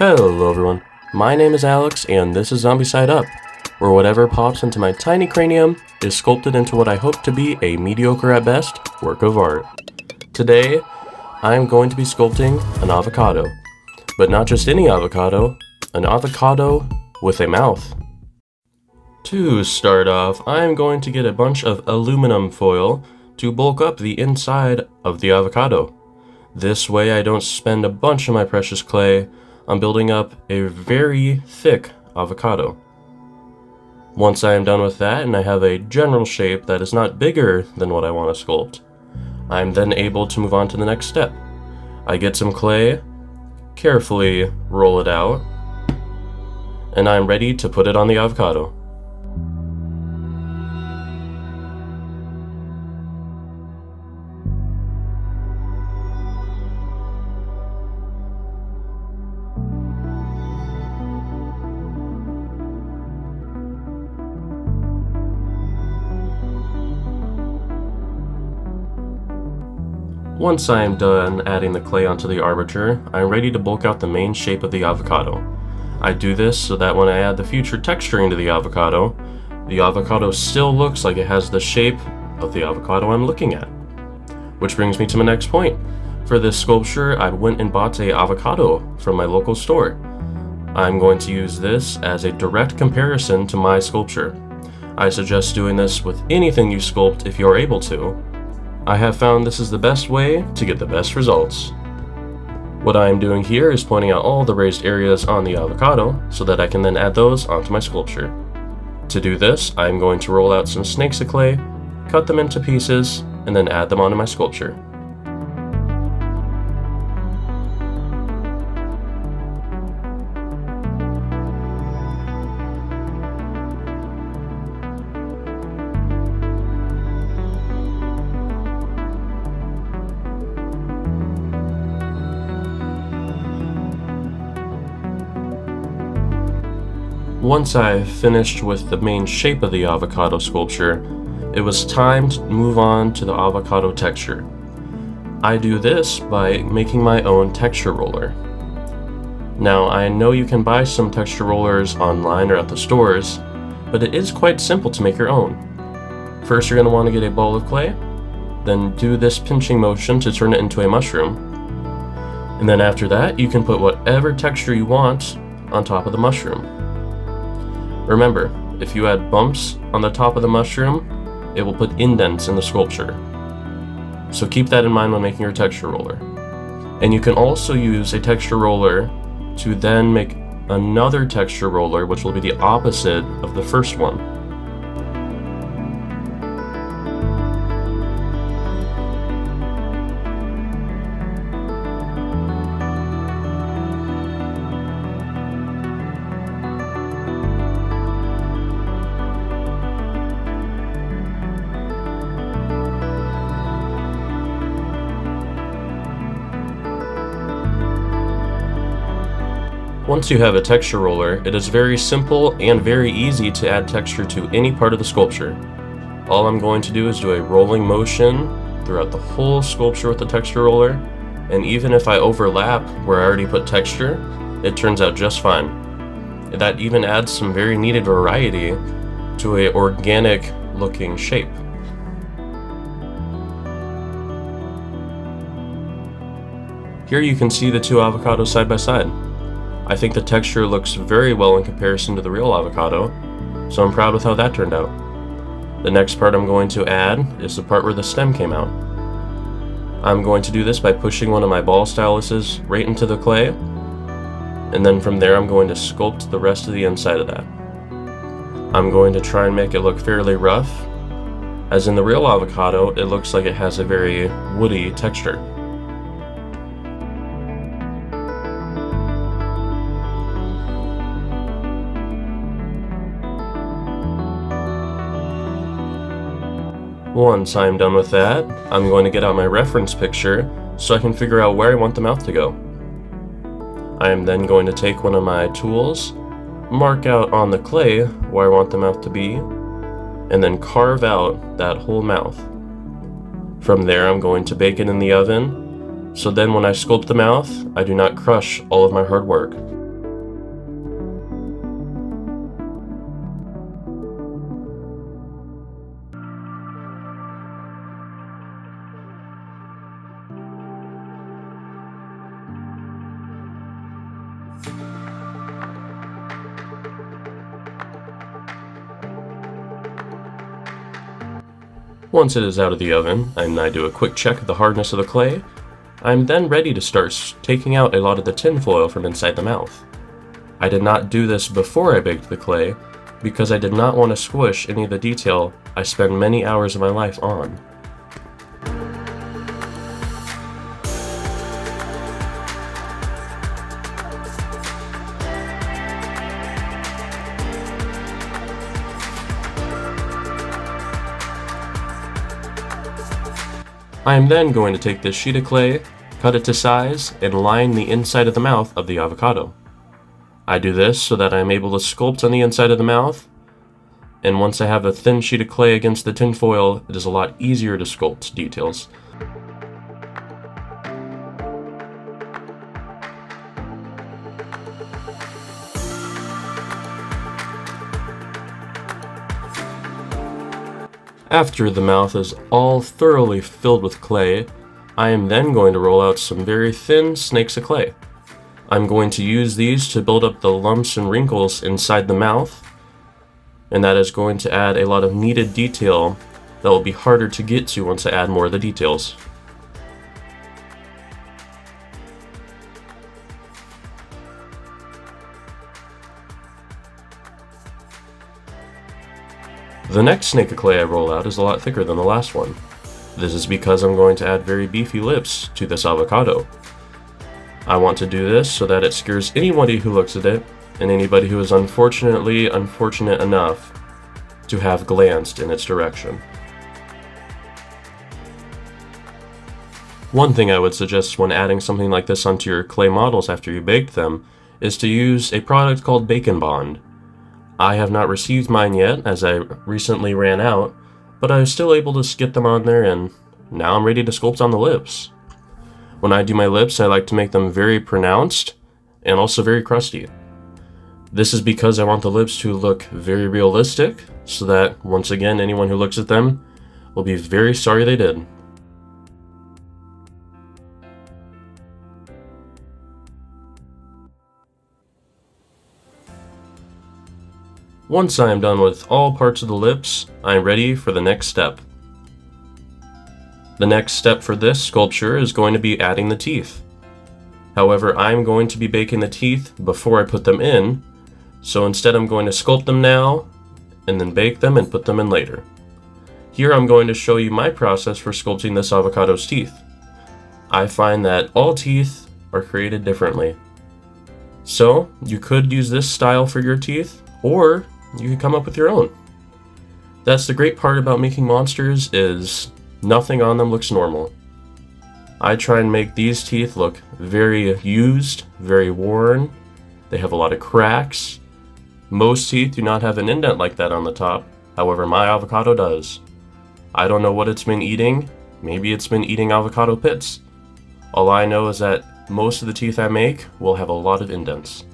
Hello everyone, my name is Alex and this is Zombie Side Up, where whatever pops into my tiny cranium is sculpted into what I hope to be a mediocre at best work of art. Today, I am going to be sculpting an avocado, but not just any avocado, an avocado with a mouth. To start off, I am going to get a bunch of aluminum foil to bulk up the inside of the avocado. This way I don't spend a bunch of my precious clay on building up a very thick avocado. Once I am done with that and I have a general shape that is not bigger than what I want to sculpt, I am then able to move on to the next step. I get some clay, carefully roll it out, and I am ready to put it on the avocado. Once I am done adding the clay onto the armature, I am ready to bulk out the main shape of the avocado. I do this so that when I add the future texturing to the avocado still looks like it has the shape of the avocado I'm looking at. Which brings me to my next point. For this sculpture, I went and bought a avocado from my local store. I'm going to use this as a direct comparison to my sculpture. I suggest doing this with anything you sculpt if you're able to. I have found this is the best way to get the best results. What I am doing here is pointing out all the raised areas on the avocado so that I can then add those onto my sculpture. To do this, I am going to roll out some snakes of clay, cut them into pieces, and then add them onto my sculpture. Once I finished with the main shape of the avocado sculpture, it was time to move on to the avocado texture. I do this by making my own texture roller. Now, I know you can buy some texture rollers online or at the stores, but it is quite simple to make your own. First, you're going to want to get a ball of clay, then do this pinching motion to turn it into a mushroom. And then after that, you can put whatever texture you want on top of the mushroom. Remember, if you add bumps on the top of the mushroom, it will put indents in the sculpture. So keep that in mind when making your texture roller. And you can also use a texture roller to then make another texture roller, which will be the opposite of the first one. Once you have a texture roller, it is very simple and very easy to add texture to any part of the sculpture. All I'm going to do is do a rolling motion throughout the whole sculpture with the texture roller, and even if I overlap where I already put texture, it turns out just fine. That even adds some very needed variety to an organic looking shape. Here you can see the two avocados side by side. I think the texture looks very well in comparison to the real avocado, so I'm proud with how that turned out. The next part I'm going to add is the part where the stem came out. I'm going to do this by pushing one of my ball styluses right into the clay, and then from there I'm going to sculpt the rest of the inside of that. I'm going to try and make it look fairly rough, as in the real avocado it looks like it has a very woody texture. Once I'm done with that, I'm going to get out my reference picture so I can figure out where I want the mouth to go. I am then going to take one of my tools, mark out on the clay where I want the mouth to be, and then carve out that whole mouth. From there, I'm going to bake it in the oven, so then when I sculpt the mouth, I do not crush all of my hard work. Once it is out of the oven, and I do a quick check of the hardness of the clay, I'm then ready to start taking out a lot of the tin foil from inside the mouth. I did not do this before I baked the clay, because I did not want to squish any of the detail I spend many hours of my life on. I am then going to take this sheet of clay, cut it to size, and line the inside of the mouth of the avocado. I do this so that I am able to sculpt on the inside of the mouth, and once I have a thin sheet of clay against the tin foil, it is a lot easier to sculpt details. After the mouth is all thoroughly filled with clay, I am then going to roll out some very thin snakes of clay. I'm going to use these to build up the lumps and wrinkles inside the mouth, and that is going to add a lot of needed detail that will be harder to get to once I add more of the details. The next snake of clay I roll out is a lot thicker than the last one. This is because I'm going to add very beefy lips to this avocado. I want to do this so that it scares anybody who looks at it, and anybody who is unfortunate enough to have glanced in its direction. One thing I would suggest when adding something like this onto your clay models after you baked them is to use a product called Bacon Bond. I have not received mine yet, as I recently ran out, but I was still able to get them on there, and now I'm ready to sculpt on the lips. When I do my lips, I like to make them very pronounced and also very crusty. This is because I want the lips to look very realistic, so that, once again, anyone who looks at them will be very sorry they did. Once I am done with all parts of the lips, I am ready for the next step. The next step for this sculpture is going to be adding the teeth. However, I'm going to be baking the teeth before I put them in, so instead I'm going to sculpt them now, and then bake them and put them in later. Here I'm going to show you my process for sculpting this avocado's teeth. I find that all teeth are created differently. So, you could use this style for your teeth, or you could come up with your own. That's the great part about making monsters, is nothing on them looks normal. I try and make these teeth look very used, very worn. They have a lot of cracks. Most teeth do not have an indent like that on the top. However, my avocado does. I don't know what it's been eating. Maybe it's been eating avocado pits. All I know is that most of the teeth I make will have a lot of indents.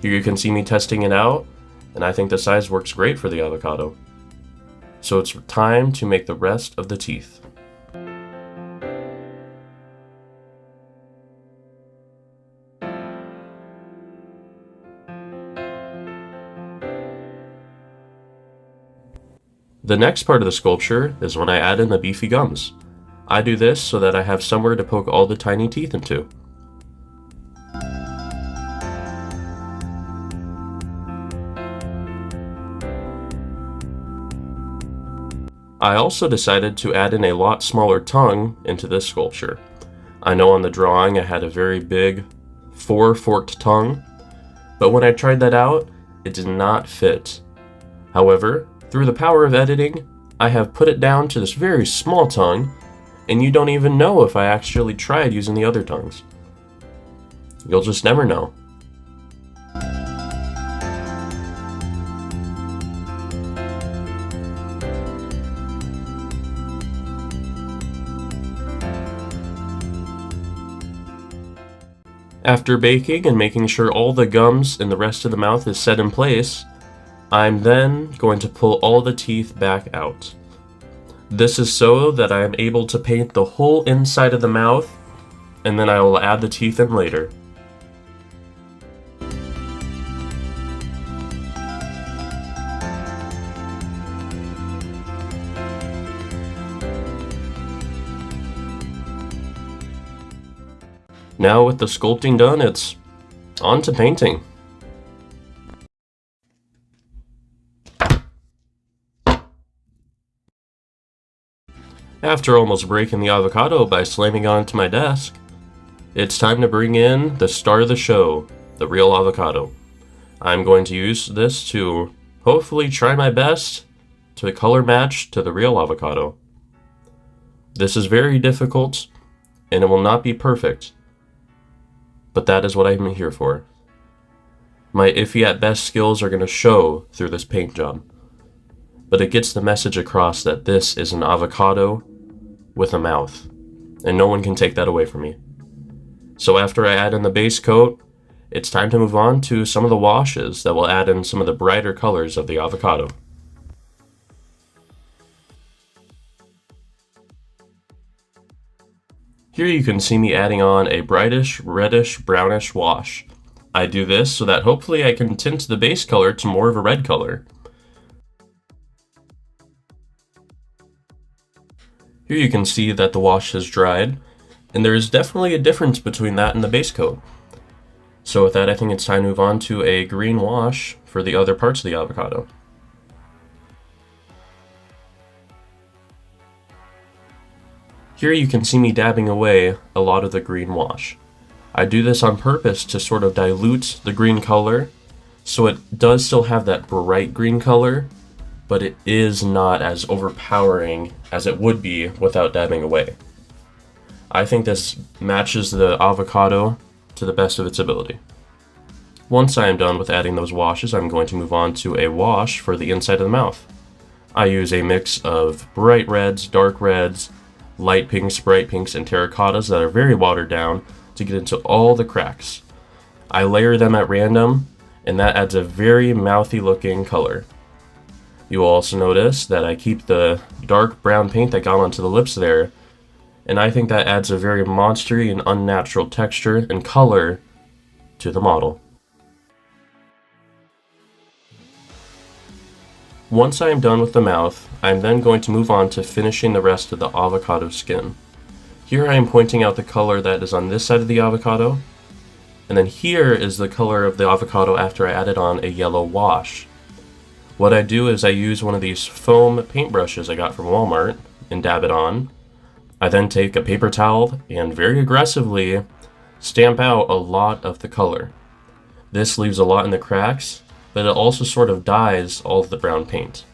Here you can see me testing it out, and I think the size works great for the avocado. So it's time to make the rest of the teeth. The next part of the sculpture is when I add in the beefy gums. I do this so that I have somewhere to poke all the tiny teeth into. I also decided to add in a lot smaller tongue into this sculpture. I know on the drawing I had a very big 4-forked tongue, but when I tried that out, it did not fit. However, through the power of editing, I have put it down to this very small tongue, and you don't even know if I actually tried using the other tongues. You'll just never know. After baking and making sure all the gums and the rest of the mouth is set in place, I'm then going to pull all the teeth back out. This is so that I am able to paint the whole inside of the mouth, and then I will add the teeth in later. Now with the sculpting done, it's on to painting. After almost breaking the avocado by slamming onto my desk, it's time to bring in the star of the show, the real avocado. I'm going to use this to hopefully try my best to color match to the real avocado. This is very difficult, and it will not be perfect, but that is what I'm here for. My iffy at best skills are going to show through this paint job, but it gets the message across that this is an avocado with a mouth, and no one can take that away from me. So after I add in the base coat, it's time to move on to some of the washes that will add in some of the brighter colors of the avocado. Here you can see me adding on a brightish, reddish, brownish wash. I do this so that hopefully I can tint the base color to more of a red color. Here you can see that the wash has dried, and there is definitely a difference between that and the base coat. So with that, I think it's time to move on to a green wash for the other parts of the avocado. Here you can see me dabbing away a lot of the green wash. I do this on purpose to sort of dilute the green color, so it does still have that bright green color, but it is not as overpowering as it would be without dabbing away. I think this matches the avocado to the best of its ability. Once I am done with adding those washes, I'm going to move on to a wash for the inside of the mouth. I use a mix of bright reds, dark reds, light pinks, bright pinks, and terracottas that are very watered down to get into all the cracks. I layer them at random, and that adds a very mouthy looking color. You will also notice that I keep the dark brown paint that got onto the lips there, and I think that adds a very monstery and unnatural texture and color to the model. Once I am done with the mouth, I am then going to move on to finishing the rest of the avocado skin. Here I am pointing out the color that is on this side of the avocado, and then here is the color of the avocado after I added on a yellow wash. What I do is I use one of these foam paintbrushes I got from Walmart and dab it on. I then take a paper towel and very aggressively stamp out a lot of the color. This leaves a lot in the cracks, but it also sort of dyes all of the brown paint.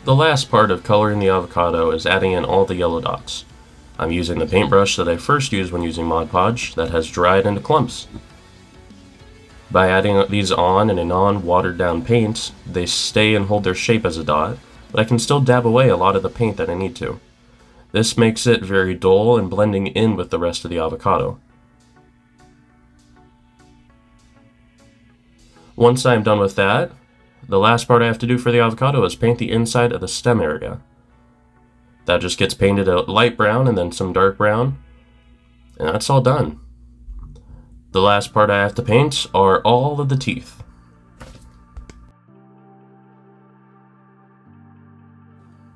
The last part of coloring the avocado is adding in all the yellow dots. I'm using the paintbrush that I first used when using Mod Podge that has dried into clumps. By adding these on in a non-watered down paint, they stay and hold their shape as a dot, but I can still dab away a lot of the paint that I need to. This makes it very dull and blending in with the rest of the avocado. Once I'm done with that, the last part I have to do for the avocado is paint the inside of the stem area. That just gets painted a light brown and then some dark brown, and that's all done. The last part I have to paint are all of the teeth.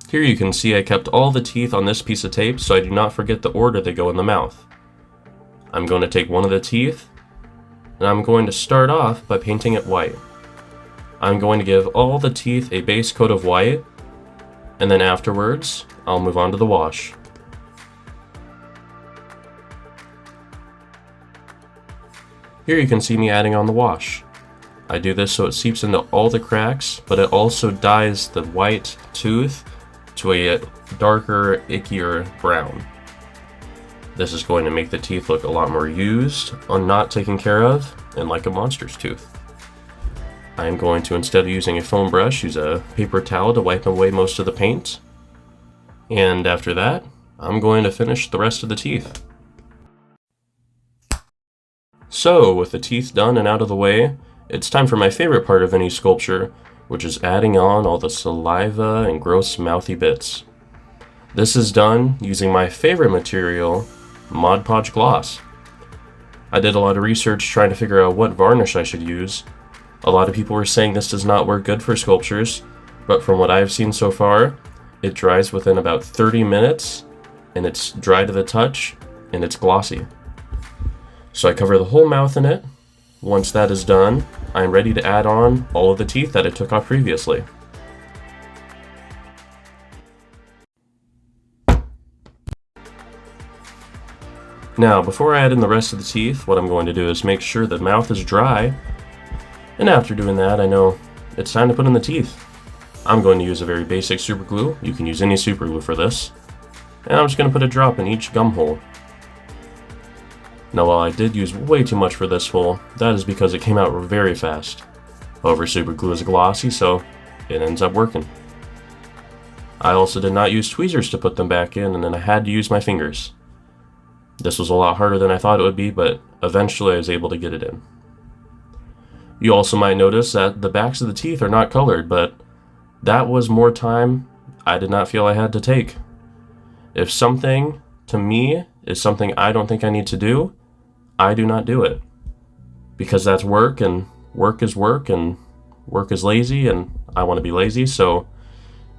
Here you can see I kept all the teeth on this piece of tape so I do not forget the order they go in the mouth. I'm going to take one of the teeth, and I'm going to start off by painting it white. I'm going to give all the teeth a base coat of white, and then afterwards, I'll move on to the wash. Here you can see me adding on the wash. I do this so it seeps into all the cracks, but it also dyes the white tooth to a darker, ickier brown. This is going to make the teeth look a lot more used, or not taken care of, and like a monster's tooth. I am going to, instead of using a foam brush, use a paper towel to wipe away most of the paint. And after that, I'm going to finish the rest of the teeth. So, with the teeth done and out of the way, it's time for my favorite part of any sculpture, which is adding on all the saliva and gross mouthy bits. This is done using my favorite material, Mod Podge Gloss. I did a lot of research trying to figure out what varnish I should use. A lot of people were saying this does not work good for sculptures, but from what I've seen so far, it dries within about 30 minutes, and it's dry to the touch, and it's glossy. So I cover the whole mouth in it. Once that is done, I'm ready to add on all of the teeth that I took off previously. Now, before I add in the rest of the teeth, what I'm going to do is make sure the mouth is dry, and after doing that, I know it's time to put in the teeth. I'm going to use a very basic super glue. You can use any super glue for this. And I'm just going to put a drop in each gum hole. Now, while I did use way too much for this hole, that is because it came out very fast. However, super glue is glossy, so it ends up working. I also did not use tweezers to put them back in, and then I had to use my fingers. This was a lot harder than I thought it would be, but eventually I was able to get it in. You also might notice that the backs of the teeth are not colored, but that was more time I did not feel I had to take. If something, to me, is something I don't think I need to do, I do not do it. Because that's work, and work is work, and work is lazy, and I want to be lazy, so,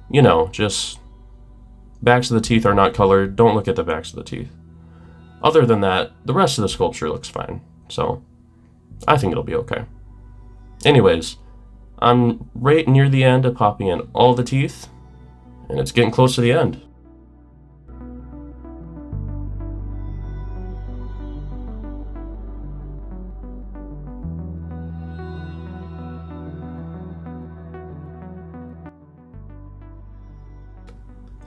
you know, just backs of the teeth are not colored, don't look at the backs of the teeth. Other than that, the rest of the sculpture looks fine, so I think it'll be okay. Anyways, I'm right near the end of popping in all the teeth, and it's getting close to the end.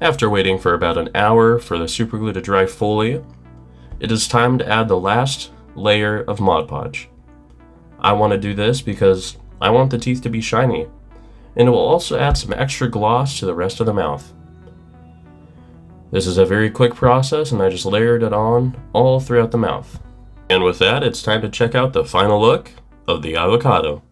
After waiting for about an hour for the super glue to dry fully, it is time to add the last layer of Mod Podge. I want to do this because I want the teeth to be shiny, and it will also add some extra gloss to the rest of the mouth. This is a very quick process, and I just layered it on all throughout the mouth. And with that, it's time to check out the final look of the avocado.